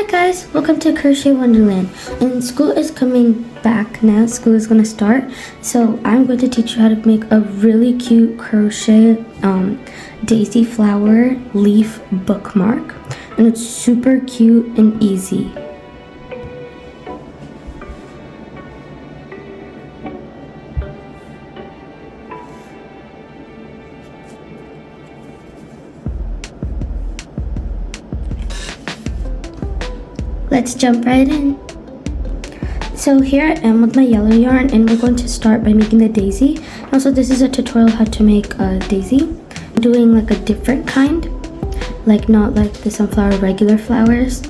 Guys, welcome to Crochet Wonderland. And school is coming back now. School is going to start. So I'm going to teach you how to make a really cute crochet daisy flower leaf bookmark. And it's super cute and easy. Let's jump right in. So here I am with my yellow yarn, and we're going to start by making the daisy. Also, this is a tutorial how to make a daisy. I'm doing like a different kind, like not like the sunflower regular flowers.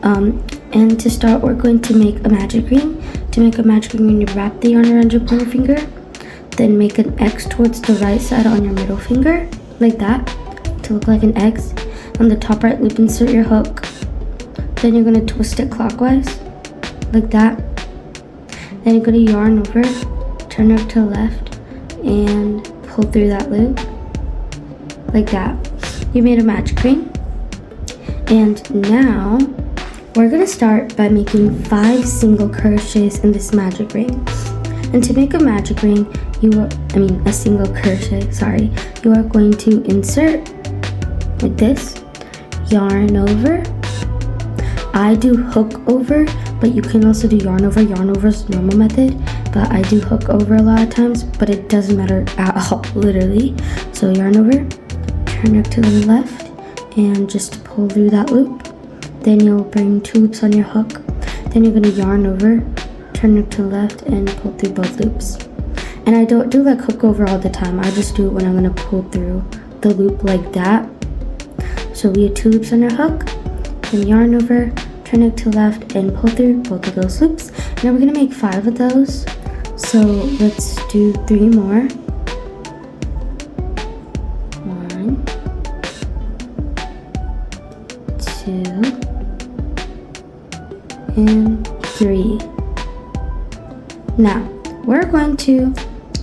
And to start, we're going to make a magic ring. To make a magic ring, you wrap the yarn around your pointer finger, then make an X towards the right side on your middle finger, like that, to look like an X. On the top right loop, insert your hook. Then you're going to twist it clockwise, like that. Then you're going to yarn over, turn it to the left, and pull through that loop, like that. You made a magic ring. And now, we're going to start by making 5 single crochets in this magic ring. And to make a magic ring, a single crochet, you are going to insert, like this, yarn over. I do hook over, but you can also do yarn over. Yarn over is the normal method, but I do hook over a lot of times, but it doesn't matter at all, literally. So yarn over, turn it to the left, and just pull through that loop. Then you'll bring 2 loops on your hook. Then you're gonna yarn over, turn it to the left, and pull through both loops. And I don't do like hook over all the time. I just do it when I'm gonna pull through the loop like that. So we have 2 loops on your hook, then yarn over, turn it to the left, and pull through both of those loops. Now we're gonna make 5 of those. So let's do 3 more. 1, 2, and 3. Now we're going to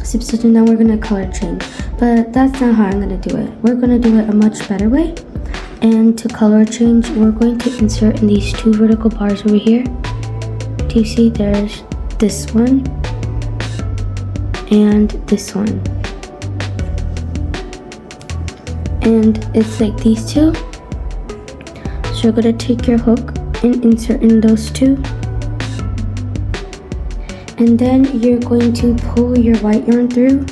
substitute, and then we're gonna color change. But that's not how I'm gonna do it. We're gonna do it a much better way. And to color change, we're going to insert in these 2 vertical bars over here. Do you see there's this one and this one? And it's like these 2. So you're going to take your hook and insert in those 2. And then you're going to pull your white yarn through,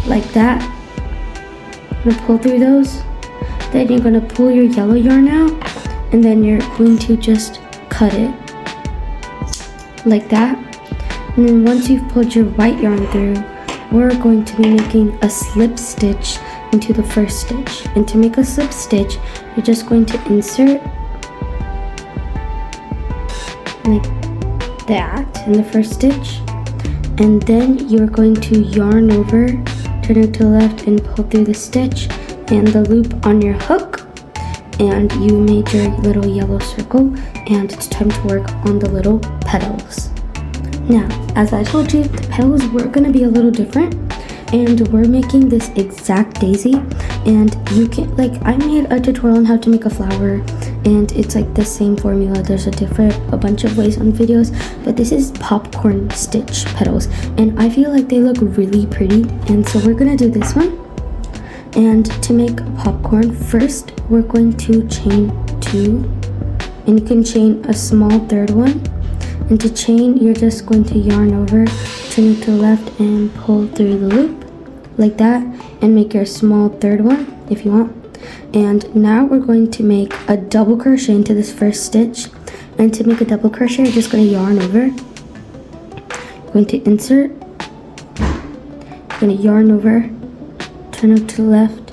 like that. I'm going to pull through those. Then you're going to pull your yellow yarn out, and then you're going to just cut it like that. And then once you've pulled your white yarn through, we're going to be making a slip stitch into the first stitch. And to make a slip stitch, you're just going to insert like that in the first stitch, and then you're going to yarn over, turn it to the left, and pull through the stitch and the loop on your hook, and you made your little yellow circle, and it's time to work on the little petals. Now, as I told you, the petals were going to be a little different, and we're making this exact daisy. And you can, I made a tutorial on how to make a flower, and it's like the same formula. There's a bunch of ways on videos, but this is popcorn stitch petals, and I feel like they look really pretty, and so we're gonna do this one. And to make popcorn, first we're going to chain 2, and you can chain a small third one. And to chain, you're just going to yarn over, turn it to the left, and pull through the loop like that, and make your small third one if you want. And now we're going to make a double crochet into this first stitch. And to make a double crochet, you're just going to yarn over, you're going to insert, you're going to yarn over, turn it to the left,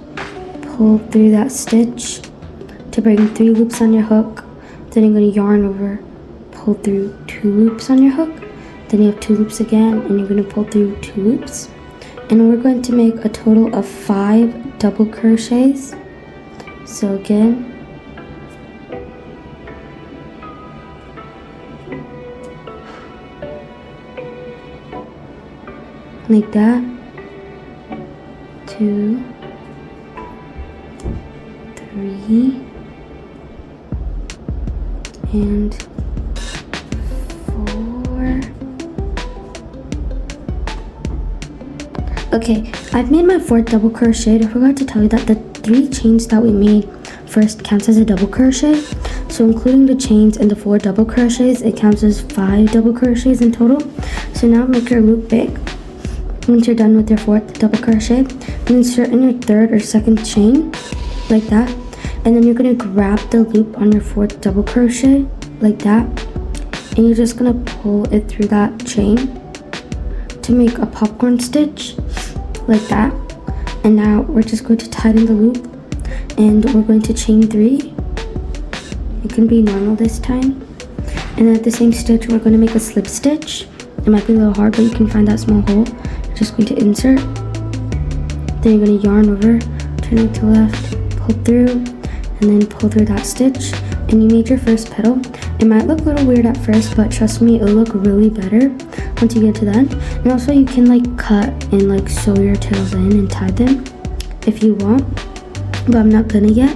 pull through that stitch to bring 3 loops on your hook. Then you're going to yarn over, pull through 2 loops on your hook. Then you have 2 loops again, and you're going to pull through 2 loops. And we're going to make a total of 5 double crochets. So again, like that. 2, 3, and 4. Okay, I've made my 4th double crochet. I forgot to tell you that the 3 chains that we made first counts as a double crochet. So including the chains and the 4 double crochets, it counts as 5 double crochets in total. So now make your loop big. Once you're done with your 4th double crochet, insert in your 3rd or 2nd chain like that, and then you're going to grab the loop on your 4th double crochet like that, and you're just going to pull it through that chain to make a popcorn stitch like that. And now we're just going to tighten the loop, and we're going to chain 3. It can be normal this time, and then at the same stitch we're going to make a slip stitch. It might be a little hard, but you can find that small hole. You're just going to insert, then you're going to yarn over, turn it to left, pull through, and then pull through that stitch, and you made your first petal. It might look a little weird at first, but trust me, it'll look really better once you get to the end. And also you can like cut and like sew your tails in and tie them if you want, but I'm not gonna yet.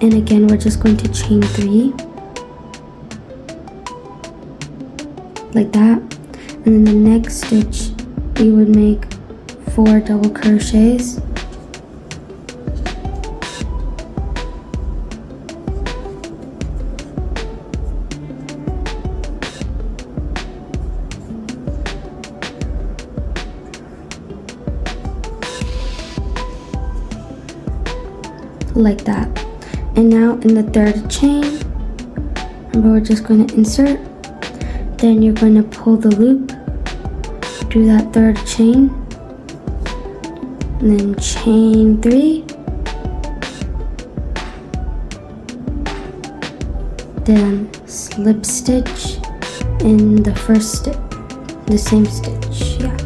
And again, we're just going to chain 3 like that, and then the next stitch we would make 4 double crochets, like that. And now in the 3rd chain, remember, we're just going to insert, then you're going to pull the loop through that 3rd chain, and then chain 3, then slip stitch in the first stitch, the same stitch, yeah.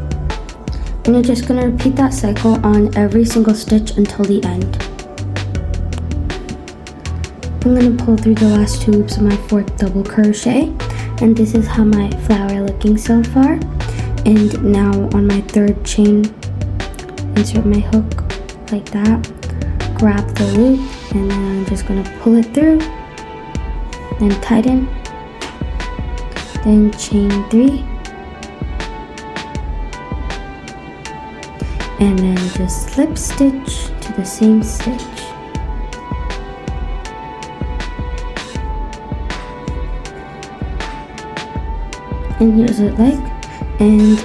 And you're just going to repeat that cycle on every single stitch until the end. I'm going to pull through the last 2 loops of my 4th double crochet, and this is how my flower looking so far. And now on my 3rd chain, insert my hook like that, grab the loop, and then I'm just going to pull it through, then tighten, then chain 3, and then just slip stitch to the same stitch. And here's it like, and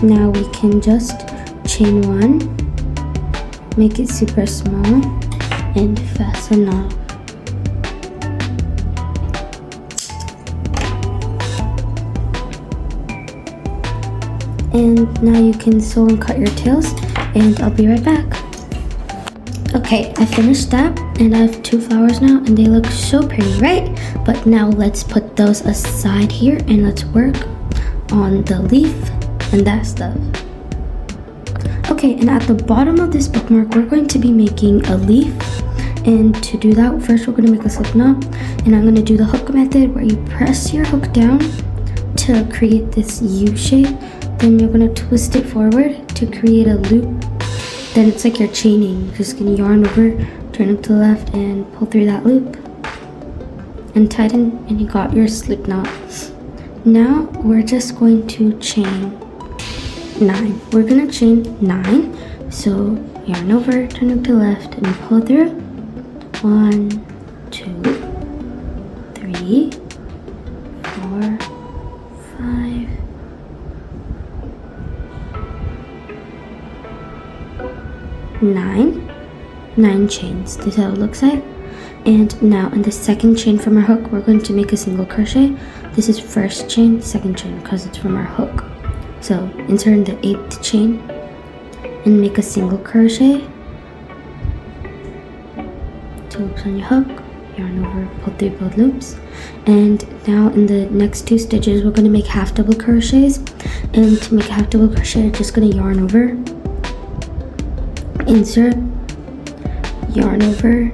now we can just chain 1, make it super small, and fasten off. And now you can sew and cut your tails, and I'll be right back. Okay, I finished that, and I have 2 flowers now, and they look so pretty, right? But now let's put those aside here, and let's work on the leaf and that stuff. Okay, and at the bottom of this bookmark, we're going to be making a leaf. And to do that, first we're going to make a slip knot, and I'm going to do the hook method where you press your hook down to create this U shape. Then you're going to twist it forward to create a loop. Then it's like you're chaining. You're just going to yarn over, turn it to the left, and pull through that loop. And tighten, and you got your slip knot. Now we're just going to chain 9. We're going to chain 9. So yarn over, turn it to the left, and pull through. 1, 2, 3, 4, 5, 9 chains. This is how it looks like. And now in the 2nd chain from our hook, we're going to make a single crochet. This is 1st chain, 2nd chain, because it's from our hook. So insert in the 8th chain and make a single crochet, 2 loops on your hook, yarn over, pull through both loops. And now in the next 2 stitches, we're going to make half double crochets. And to make a half double crochet, you're just going to yarn over, insert, yarn over,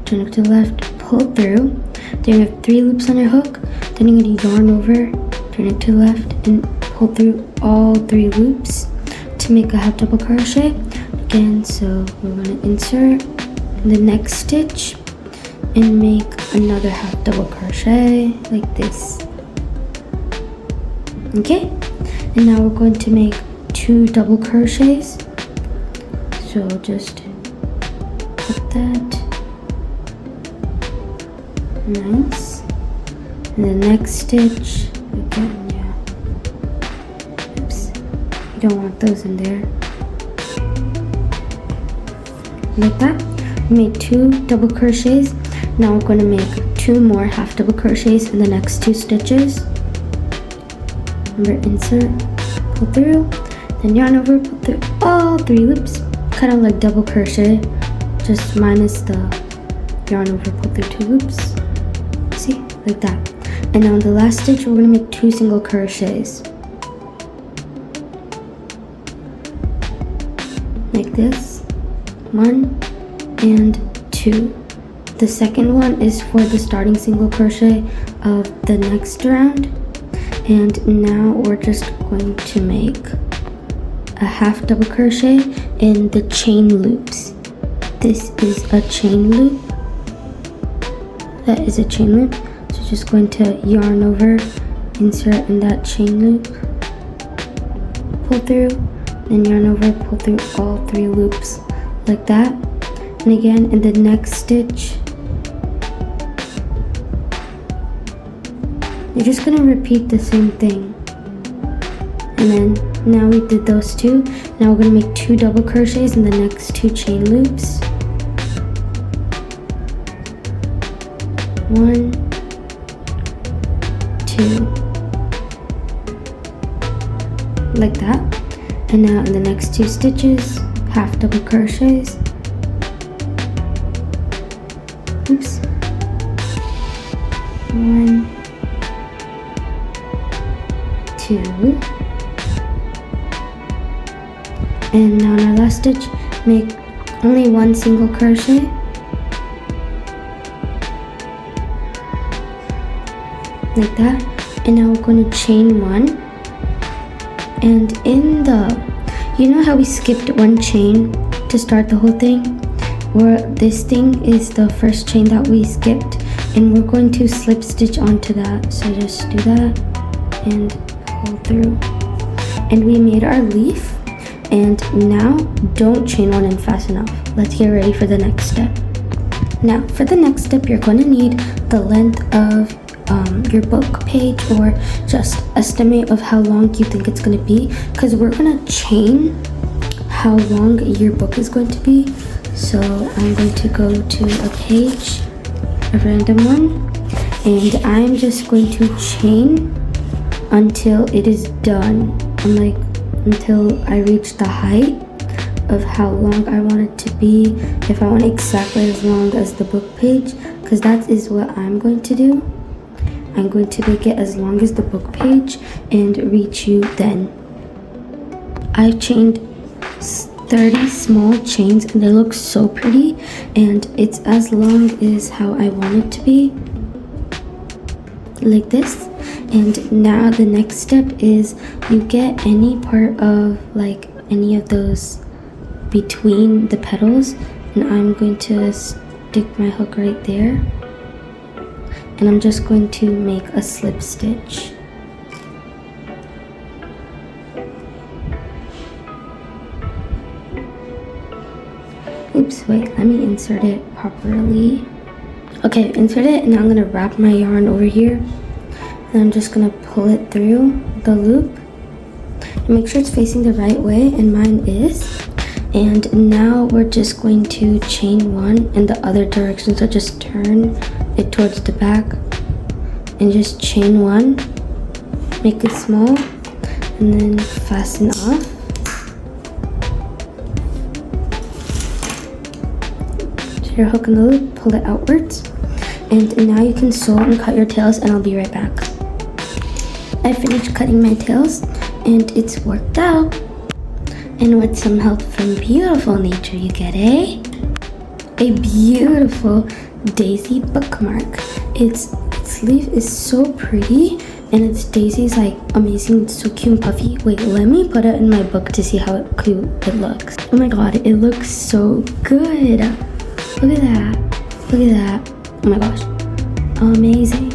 turn it to the left, pull through. Then you have 3 loops on your hook. Then you're going to yarn over, turn it to the left, and pull through all 3 loops to make a half double crochet. Again, so we're going to insert the next stitch and make another half double crochet like this. Okay, and now we're going to make 2 double crochets. So just put that. Nice. And the next stitch again, yeah. Oops, you don't want those in there. Like that. We made 2 double crochets. Now we're going to make 2 more half double crochets in the next 2 stitches. Remember, insert, pull through, then yarn over, pull through all 3 loops, kind of like double crochet, just minus the yarn over, pull through 2 loops. See, like that. And now in the last stitch, we're going to make 2 single crochets, like this. 1 and 2. The second one is for the starting single crochet of the next round. And now we're just going to make a half double crochet in the chain loops. This is a chain loop. That is a chain loop. So just going to yarn over, insert in that chain loop, pull through, then yarn over, pull through all 3 loops like that. And again in the next stitch, you're just gonna repeat the same thing. And then now we did those 2. Now we're gonna make 2 double crochets in the next 2 chain loops. 1, 2, like that. And now in the next 2 stitches, half double crochets. Oops. 1, 2. And now in our last stitch, make only 1 single crochet. Like that. And now we're going to chain 1. And in the, you know how we skipped 1 chain to start the whole thing? Where this thing is the first chain that we skipped, and we're going to slip stitch onto that. So just do that and pull through. And we made our leaf. And now don't chain 1 in fast enough. Let's get ready for the next step. Now for the next step, you're going to need the length of your book page, or just estimate of how long you think it's going to be, because we're going to chain how long your book is going to be. So I'm going to go to a page, a random one, and I'm just going to chain until it is done. Until I reach the height of how long I want it to be. If I want exactly as long as the book page, because that is what I'm going to do. I'm going to make it as long as the book page and reach you then. I chained 30 small chains and they look so pretty, and it's as long as how I want it to be, like this. And now the next step is you get any part of like any of those between the petals, and I'm going to stick my hook right there, and I'm just going to make a slip stitch. Oops, wait, let me insert it properly. Okay, insert it, and now I'm gonna wrap my yarn over here. And I'm just gonna pull it through the loop. And make sure it's facing the right way, and mine is. And now we're just going to chain 1 in the other direction. So just turn it towards the back and just chain 1. Make it small, and then fasten off. Your hook in the loop, pull it outwards, and now you can sew and cut your tails, and I'll be right back. I finished cutting my tails and it's worked out, and with some help from beautiful nature, you get a beautiful daisy bookmark. Its sleeve is so pretty, and its daisy is like amazing. It's so cute and puffy. Wait, let me put it in my book to see how cute it looks. Oh my god, it looks so good. Look at that. Look at that. Oh my gosh. amazing.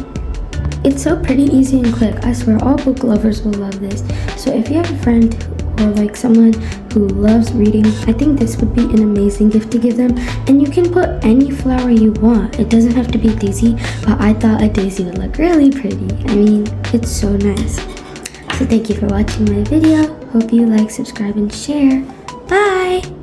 It's so pretty, easy, and quick. I swear all book lovers will love this. So if you have a friend or like someone who loves reading, I think this would be an amazing gift to give them. And you can put any flower you want. It doesn't have to be daisy, but I thought a daisy would look really pretty. I mean, it's so nice. So thank you for watching my video. Hope you like, subscribe, and share. Bye!